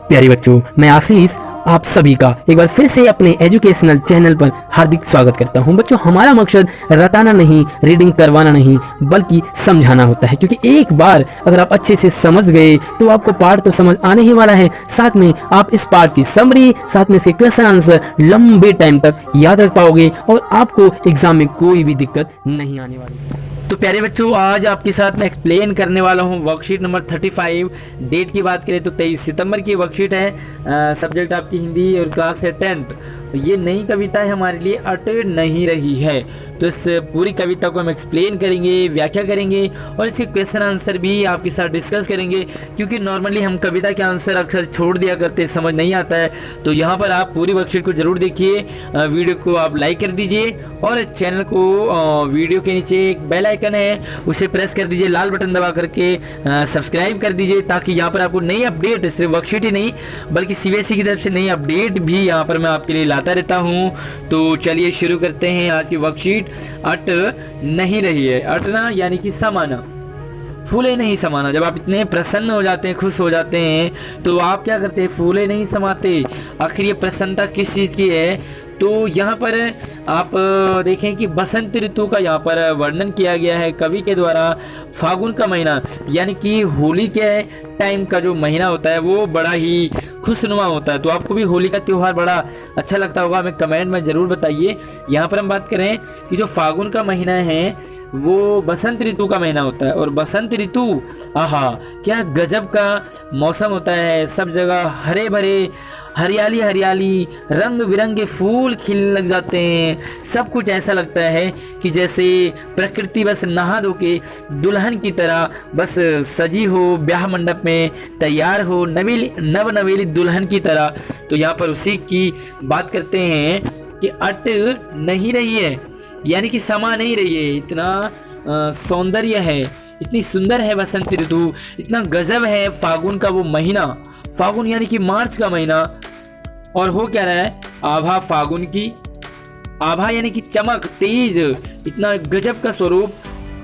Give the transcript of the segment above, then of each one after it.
प्यारे बच्चों, मैं आशीष आप सभी का एक बार फिर से अपने एजुकेशनल चैनल पर हार्दिक स्वागत करता हूं। बच्चों, हमारा मकसद रटाना नहीं, रीडिंग करवाना नहीं, बल्कि समझाना होता है। क्योंकि एक बार अगर आप अच्छे से समझ गए तो आपको पाठ तो समझ आने ही वाला है, साथ में आप इस पाठ की समरी, साथ में इसके क्वेश्चन आंसर लंबे टाइम तक याद रख पाओगे और आपको एग्जाम में कोई भी दिक्कत नहीं आने वाली। तो प्यारे बच्चों, आज आपके साथ मैं एक्सप्लेन करने वाला हूं वर्कशीट नंबर 35। डेट की बात करें तो 23 सितंबर की वर्कशीट है। सब्जेक्ट आपकी हिंदी और क्लास है 10th। ये नई कविता है हमारे लिए, अट नहीं रही है। तो इस पूरी कविता को हम एक्सप्लेन करेंगे, व्याख्या करेंगे और इसके क्वेश्चन आंसर भी आपके साथ डिस्कस करेंगे। क्योंकि नॉर्मली हम कविता के आंसर अक्सर छोड़ दिया करते, समझ नहीं आता है। तो यहाँ पर आप पूरी वर्कशीट को जरूर देखिए, वीडियो को आप लाइक कर दीजिए और चैनल को वीडियो के नीचे एक बेल आइकन है उसे प्रेस कर दीजिए, लाल बटन दबा करके सब्सक्राइब कर दीजिए, ताकि यहाँ पर आपको नई अपडेट, सिर्फ वर्कशीट ही नहीं बल्कि सीबीएसई की तरफ से नई अपडेट भी यहाँ पर मैं आपके लिए लाता रहता हूँ। तो चलिए शुरू करते हैं आज की वर्कशीट। अट नहीं रही है। अटना यानी कि समाना, फूले नहीं समाना। जब आप इतने प्रसन्न हो जाते हैं, खुश हो जाते हैं, तो आप क्या करते हैं? फूले नहीं समाते। आखिर ये प्रसन्नता किस चीज़ की है? तो यहाँ पर आप देखें कि बसंत ऋतु का यहाँ पर वर्णन किया गया है कवि के द्वारा। फागुन का महीना यानी कि होली के टाइम का जो महीना होता है वो बड़ा ही खुशनुमा होता है। तो आपको भी होली का त्यौहार बड़ा अच्छा लगता होगा, हमें कमेंट में ज़रूर बताइए। यहाँ पर हम बात करें कि जो फागुन का महीना है वो बसंत ऋतु का महीना होता है। और बसंत ऋतु, आहा क्या गजब का मौसम होता है। सब जगह हरे भरे, हरियाली हरियाली, रंग बिरंगे फूल खिलने लग जाते हैं। सब कुछ ऐसा लगता है कि जैसे प्रकृति बस नहा धो के दुल्हन की तरह बस सजी हो, ब्याह मंडप में तैयार हो, नव नवेली दुल्हन की तरह। तो यहाँ पर उसी की बात करते हैं कि अट नहीं रही है, यानी कि समा नहीं रही है। इतना सौंदर्य है, इतनी सुंदर है बसंत ऋतु, इतना गजब है फागुन का वो महीना। फागुन यानी कि मार्च का महीना। और हो क्या रहा है? आभा फागुन की, आभा यानी कि चमक, तेज, इतना गजब का स्वरूप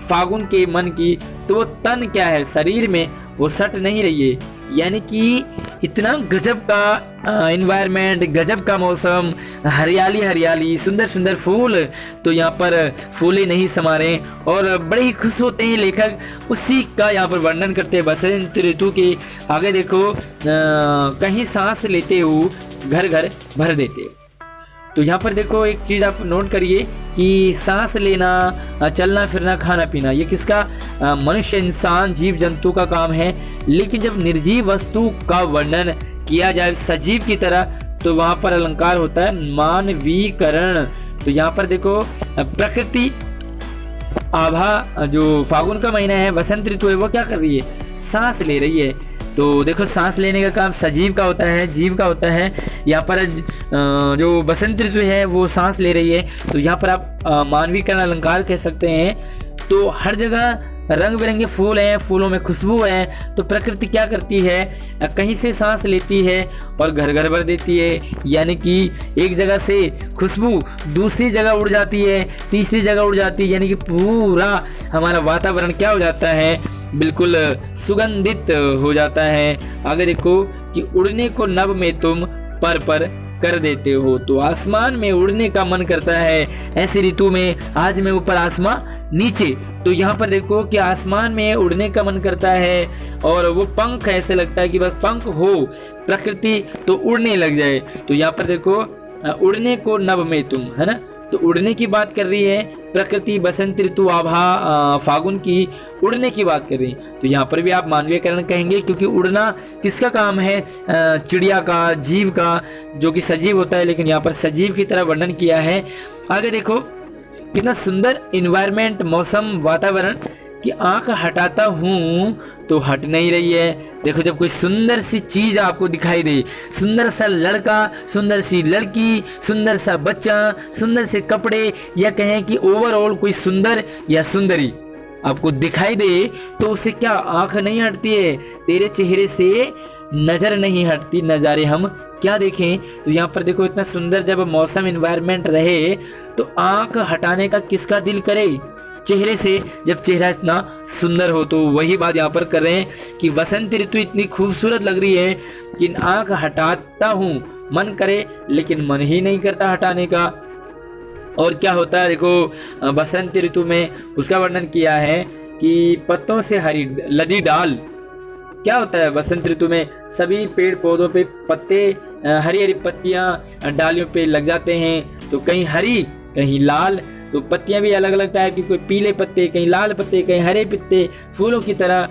फागुन के मन की। तो वो तन क्या है? शरीर में वो सट नहीं रही है, यानी कि इतना गजब का एनवायरनमेंट, गजब का मौसम, हरियाली हरियाली, सुंदर सुंदर फूल। तो यहाँ पर फूले नहीं समा रहे और बड़े ही खुश होते हैं लेखक। उसी का यहाँ पर वर्णन करते हैं बसंत ऋतु के। आगे देखो, कहीं सांस लेते हो घर घर भर देते हो। तो यहाँ पर देखो एक चीज़ आप नोट करिए कि सांस लेना, चलना फिरना, खाना पीना, ये किसका? मनुष्य, इंसान, जीव जंतु का काम है। लेकिन जब निर्जीव वस्तु का वर्णन किया जाए सजीव की तरह, तो वहाँ पर अलंकार होता है मानवीकरण। तो यहाँ पर देखो प्रकृति, आभा, जो फागुन का महीना है, बसंत ऋतु है, वो क्या कर रही है? सांस ले रही है। तो देखो सांस लेने का काम सजीव का होता है, जीव का होता है। यहाँ पर जो बसंत ऋतु है वो सांस ले रही है। तो यहाँ पर आप मानवीकरण अलंकार कह सकते हैं। तो हर जगह रंग बिरंगे फूल हैं, फूलों में खुशबू है। तो प्रकृति क्या करती है? कहीं से सांस लेती है और घर घर भर देती है, यानी कि एक जगह से खुशबू दूसरी जगह उड़ जाती है, तीसरी जगह उड़ जाती है, यानी कि पूरा हमारा वातावरण क्या हो जाता है? बिल्कुल सुगंधित हो जाता है। आगे देखो कि उड़ने को नभ में तुम पर कर देते हो। तो आसमान में उड़ने का मन करता है ऐसी ऋतु में। आज में ऊपर, आसमान नीचे। तो यहाँ पर देखो कि आसमान में उड़ने का मन करता है और वो पंख, ऐसे लगता है कि बस पंख हो प्रकृति तो उड़ने लग जाए। तो यहाँ पर देखो उड़ने को नभ में तुम, है ना? तो उड़ने की बात कर रही है प्रकृति, बसंत ऋतु, आभा फागुन की उड़ने की बात कर रही है। तो यहाँ पर भी आप मानवीयकरण कहेंगे, क्योंकि उड़ना किसका काम है? चिड़िया का, जीव का, जो कि सजीव होता है, लेकिन यहाँ पर सजीव की तरह वर्णन किया है। आगे देखो कितना सुंदर इन्वायरमेंट, मौसम, वातावरण कि आंख हटाता हूँ तो हट नहीं रही है। देखो जब कोई सुंदर सी चीज आपको दिखाई दे, सुंदर सा लड़का, सुंदर सी लड़की, सुंदर सा बच्चा, सुंदर से कपड़े, या कहें कि ओवरऑल कोई सुंदर या सुंदरी आपको दिखाई दे, तो उससे क्या आंख नहीं हटती है? तेरे चेहरे से नजर नहीं हटती। नज़ारे हम क्या देखें? तो यहाँ पर देखो इतना सुंदर जब मौसम, इन्वायरमेंट रहे, तो आंख हटाने का किसका दिल करे? चेहरे से जब चेहरा इतना सुंदर हो। तो वही बात यहाँ पर कर रहे हैं कि वसंत ऋतु इतनी खूबसूरत लग रही है कि आंख हटाता हूँ मन करे, लेकिन मन ही नहीं करता हटाने का। और क्या होता है देखो, बसंत ऋतु में उसका वर्णन किया है कि पत्तों से हरी लदी डाल। क्या होता है बसंत ऋतु में, सभी पेड़ पौधों पे पत्ते, हरी हरी पत्तियां डालियों पे लग जाते हैं। तो कहीं हरी कहीं लाल, तो पत्तियां भी अलग अलग टाइप की, कोई पीले पत्ते, कहीं लाल पत्ते, कहीं हरे पत्ते, फूलों की तरह।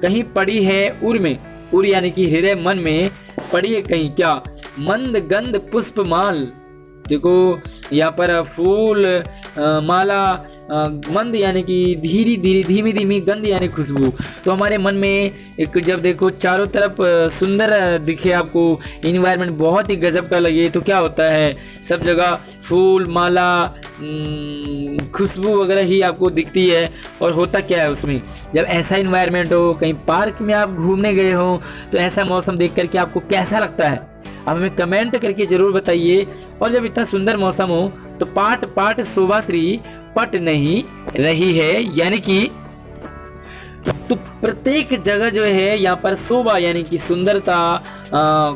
कहीं पड़ी है उर में, उर यानी कि हृदय मन में, पड़ी है कहीं क्या मंद गंध पुष्प माल। देखो यहाँ पर फूल माला, मंद यानी कि धीरे धीरे धीमी धीमी, गंध यानी खुशबू। तो हमारे मन में एक जब देखो चारों तरफ सुंदर दिखे, आपको इन्वायरमेंट बहुत ही गजब का लगे, तो क्या होता है सब जगह फूल माला खुशबू वगैरह ही आपको दिखती है। और होता क्या है उसमें, जब ऐसा इन्वायरमेंट हो, कहीं पार्क में आप घूमने गए हो, तो ऐसा मौसम देख करके आपको कैसा लगता है, आप हमें कमेंट करके जरूर बताइए। और जब इतना सुंदर मौसम हो तो पाट पाट शोभाश्री पट नहीं रही है, यानी कि तो प्रत्येक जगह जो है यहाँ पर शोभा यानी कि सुंदरता,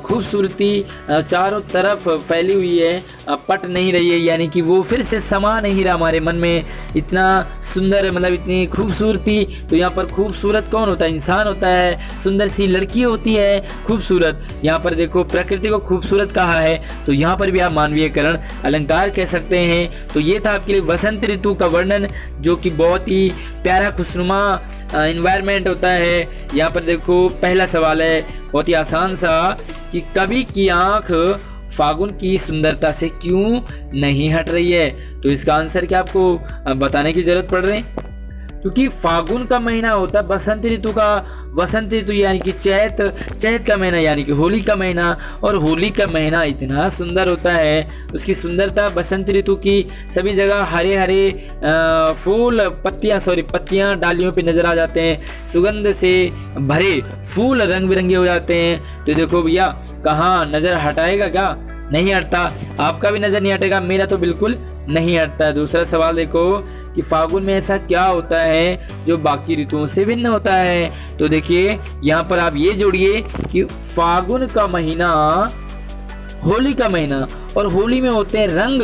खूबसूरती चारों तरफ फैली हुई है, पट नहीं रही है, यानी कि वो फिर से समा नहीं रहा हमारे मन में। इतना सुंदर मतलब इतनी खूबसूरती। तो यहाँ पर खूबसूरत कौन होता है, इंसान होता है, सुंदर सी लड़की होती है खूबसूरत। यहाँ पर देखो प्रकृति को खूबसूरत कहा है, तो यहाँ पर भी आप मानवीयकरण अलंकार कह सकते हैं। तो ये था आपके लिए वसंत ऋतु का वर्णन, जो कि बहुत ही प्यारा खुशनुमा एनवायरनमेंट होता है। यहाँ पर देखो पहला सवाल है बहुत ही आसान सा, कि कवि की आंख फागुन की सुंदरता से क्यों नहीं हट रही है। तो इसका आंसर क्या आपको बताने की जरूरत पड़ रही है, क्योंकि फागुन का महीना होता है बसंत ऋतु का। वसंत ऋतु यानी कि चैत का महीना यानी कि होली का महीना, और होली का महीना इतना सुंदर होता है, उसकी सुंदरता बसंत ऋतु की सभी जगह हरे हरे फूल पत्तियां डालियों पे नजर आ जाते हैं, सुगंध से भरे फूल रंग बिरंगे हो जाते हैं। तो देखो भैया कहाँ नजर हटाएगा, क्या नहीं हटता, आपका भी नजर नहीं हटेगा, मेरा तो बिल्कुल नहीं हटता है। दूसरा सवाल देखो कि फागुन में ऐसा क्या होता है जो बाकी ऋतुओं से भिन्न होता है। तो देखिए यहाँ पर आप ये जोड़िए कि फागुन का महीना होली का महीना, और होली में होते हैं रंग,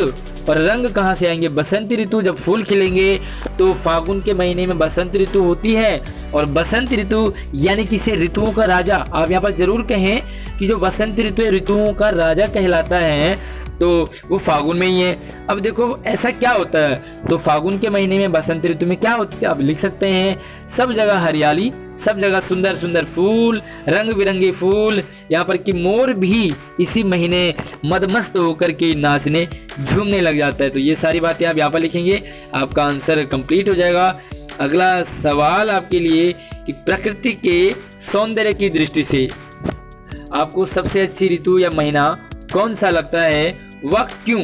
और रंग कहाँ से आएंगे, बसंत ऋतु जब फूल खिलेंगे तो फागुन के महीने में बसंत ऋतु होती है। और बसंत ऋतु यानी किसी ऋतुओं का राजा, आप यहाँ पर जरूर कहें कि जो बसंत ऋतु ऋतुओं का राजा कहलाता है, तो वो फागुन में ही है। अब देखो ऐसा क्या होता है, तो फागुन के महीने में बसंत ऋतु में क्या होता है, आप लिख सकते हैं सब जगह हरियाली, सब जगह सुंदर सुंदर फूल, रंग बिरंगे फूल। यहाँ पर कि मोर भी इसी महीने मदमस्त होकर के नाचने झूमने लग जाता है। तो ये सारी बातें आप यहाँ पर लिखेंगे, आपका आंसर कंप्लीट हो जाएगा। अगला सवाल आपके लिए कि प्रकृति के सौंदर्य की दृष्टि से आपको सबसे अच्छी ऋतु या महीना कौन सा लगता है, वह क्यों।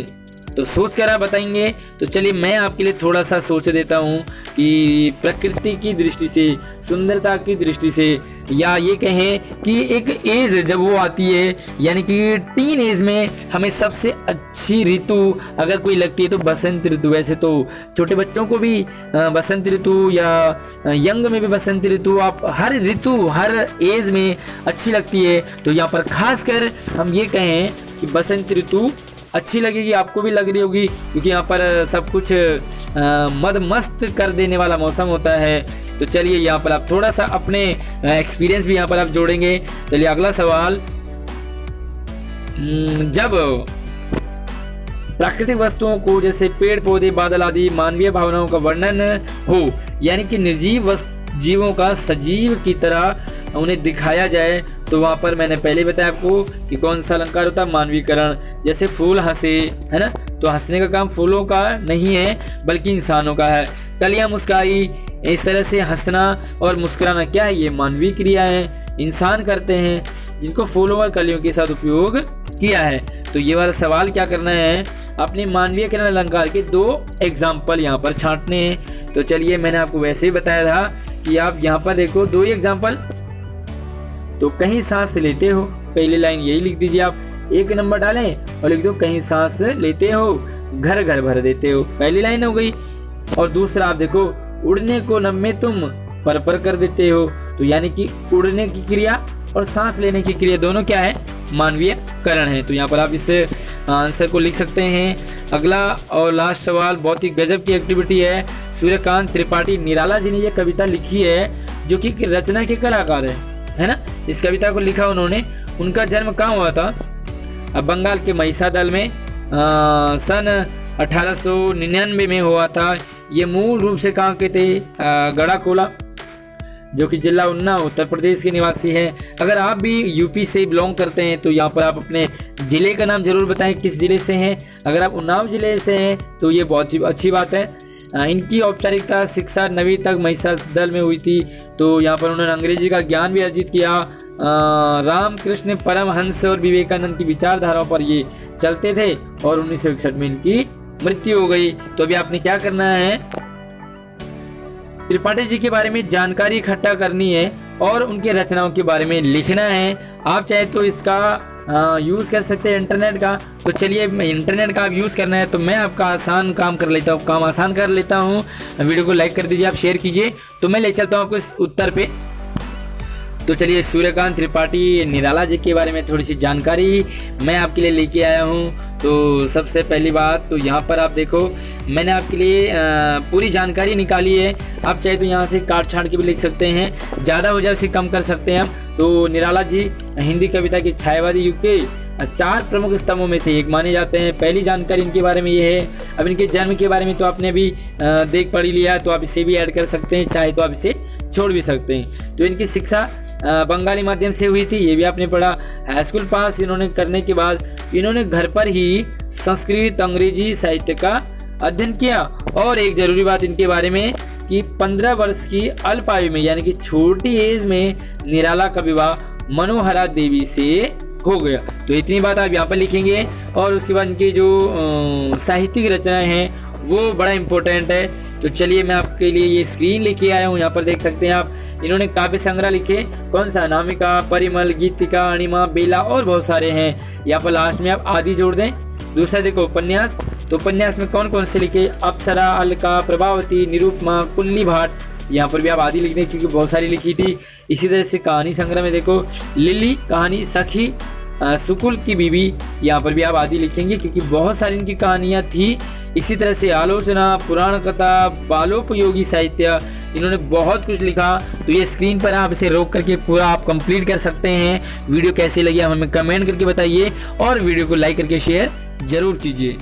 तो सोच कर आप बताएंगे। तो चलिए मैं आपके लिए थोड़ा सा सोच देता हूँ कि प्रकृति की दृष्टि से, सुंदरता की दृष्टि से, या ये कहें कि एक एज जब वो आती है यानी कि टीन एज में हमें सबसे अच्छी ऋतु अगर कोई लगती है तो बसंत ऋतु। वैसे तो छोटे बच्चों को भी बसंत ऋतु या यंग में भी बसंत ऋतु, आप हर ऋतु हर एज में अच्छी लगती है। तो यहाँ पर खास कर हम ये कहें कि बसंत ऋतु अच्छी लगेगी, आपको भी लग रही होगी, क्योंकि यहाँ पर सब कुछ मद मस्त कर देने वाला मौसम होता है। तो चलिए यहाँ पर आप थोड़ा सा अपने एक्सपीरियंस भी यहाँ पर आप जोड़ेंगे। चलिए अगला सवाल, जब प्राकृतिक वस्तुओं को जैसे पेड़ पौधे बादल आदि मानवीय भावनाओं का वर्णन हो, यानी कि निर्जीव जीवों का सजीव की तरह उन्हें दिखाया जाए, तो वहाँ पर मैंने पहले बताया आपको कि कौन सा अलंकार होता है, मानवीकरण। जैसे फूल हंसे, है ना, तो हंसने का काम फूलों का नहीं है बल्कि इंसानों का है। कलियां मुस्काई, इस तरह से हंसना और मुस्कुराना क्या है, ये मानवीय क्रिया है, इंसान करते हैं, जिनको फूलों और कलियों के साथ उपयोग किया है। तो ये वाला सवाल क्या करना है, अपने मानवीयकरण अलंकार के 2 एग्जाम्पल यहाँ पर छांटने हैं। तो चलिए मैंने आपको वैसे ही बताया था कि आप यहाँ पर देखो 2 ही एग्जाम्पल। तो कहीं सांस लेते हो, पहली लाइन यही लिख दीजिए आप, 1 नंबर डालें और लिख दो कहीं सांस लेते हो घर घर भर देते हो, पहली लाइन हो गई। और दूसरा आप देखो उड़ने को नभ में तुम पर कर देते हो। तो यानी कि उड़ने की क्रिया और सांस लेने की क्रिया दोनों क्या है, मानवीय करण है। तो यहाँ पर आप इस आंसर को लिख सकते हैं। अगला और लास्ट सवाल बहुत ही गजब की एक्टिविटी है। सूर्यकांत त्रिपाठी निराला जी ने ये कविता लिखी है, जो कि रचना के कलाकार है ना। इस कविता को लिखा उन्होंने। उनका जन्म कहाँ हुआ था, बंगाल के महिसादल में सन 1899 में हुआ था। ये मूल रूप से कहाँ के थे, गढ़ाकोला, जो कि जिला उन्ना उत्तर प्रदेश के निवासी हैं। अगर आप भी यूपी से बिलोंग करते हैं तो यहाँ पर आप अपने ज़िले का नाम जरूर बताएं, किस ज़िले से हैं। अगर आप उन्नाव ज़िले से हैं तो ये बहुत ही अच्छी बात है। इनकी औपचारिकता शिक्षा 9वीं तक महिसादल में हुई थी। तो यहाँ पर उन्होंने अंग्रेजी का ज्ञान भी अर्जित किया। रामकृष्ण परमहंस और विवेकानंद की विचारधाराओं पर ये चलते थे और 1961 में इनकी मृत्यु हो गई। तो अभी आपने क्या करना है, त्रिपाठी जी के बारे में जानकारी इकट्ठा करनी है और उनके रचनाओं के बारे में लिखना है। आप चाहे तो इसका यूज़ कर सकते हैं इंटरनेट का। तो चलिए, इंटरनेट का आप यूज़ करना है तो मैं आपका आसान काम कर लेता हूँ, काम आसान कर लेता हूँ। वीडियो को लाइक कर दीजिए, आप शेयर कीजिए। तो मैं ले चलता हूँ आपको इस उत्तर पे। तो चलिए, सूर्यकांत त्रिपाठी निराला जी के बारे में थोड़ी सी जानकारी मैं आपके लिए लेके आया हूँ। तो सबसे पहली बात तो यहाँ पर आप देखो, मैंने आपके लिए पूरी जानकारी निकाली है। आप चाहे तो यहाँ से काट छाट के भी लिख सकते हैं, ज़्यादा हो जाए उसे कम कर सकते हैं हम। तो निराला जी हिंदी कविता के छायावादी युग के 4 प्रमुख स्तंभों में से एक माने जाते हैं। पहली जानकारी इनके बारे में ये है। अब इनके जन्म के बारे में तो आपने अभी देख पढ़ लिया, तो आप इसे भी ऐड कर सकते हैं, चाहे तो आप इसे छोड़ भी सकते हैं। तो इनकी शिक्षा बंगाली माध्यम से हुई थी, ये भी आपने पढ़ा। हाई स्कूल पास इन्होंने करने के बाद इन्होंने घर पर ही संस्कृत अंग्रेजी साहित्य का अध्ययन किया। और एक जरूरी बात इनके बारे में कि 15 वर्ष की अल्प आयु में, यानी कि छोटी एज में निराला का विवाह मनोहरा देवी से हो गया। तो इतनी बात आप यहाँ पर लिखेंगे। और उसके बाद इनकी जो साहित्यिक रचनाएं हैं वो बड़ा इम्पोर्टेंट है। तो चलिए, मैं आपके लिए ये स्क्रीन लेके आया हूँ, यहाँ पर देख सकते हैं आप। इन्होंने काव्य संग्रह लिखे, कौन सा, अनामिका, परिमल, गीतिका, अणिमा, बेला और बहुत सारे हैं। यहाँ पर लास्ट में आप आदि जोड़ दें। दूसरा देखो उपन्यास, तो उपन्यास में कौन कौन से लिखे, अप्सरा, अलका, प्रभावती, निरुपमा, कुल्ली भाट, यहाँ पर भी आप आदि लिख दें क्योंकि बहुत सारी लिखी थी। इसी तरह से कहानी संग्रह में देखो लिली कहानी, सखी, सुकुल की बीवी, यहाँ पर भी आप आदि लिखेंगे क्योंकि बहुत सारी इनकी कहानियाँ थी। इसी तरह से आलोचना, पुराण कथा, बालोपयोगी साहित्य, इन्होंने बहुत कुछ लिखा। तो ये स्क्रीन पर आप इसे रोक करके पूरा आप कंप्लीट कर सकते हैं। वीडियो कैसी लगी आप हमें कमेंट करके बताइए और वीडियो को लाइक करके शेयर जरूर कीजिए।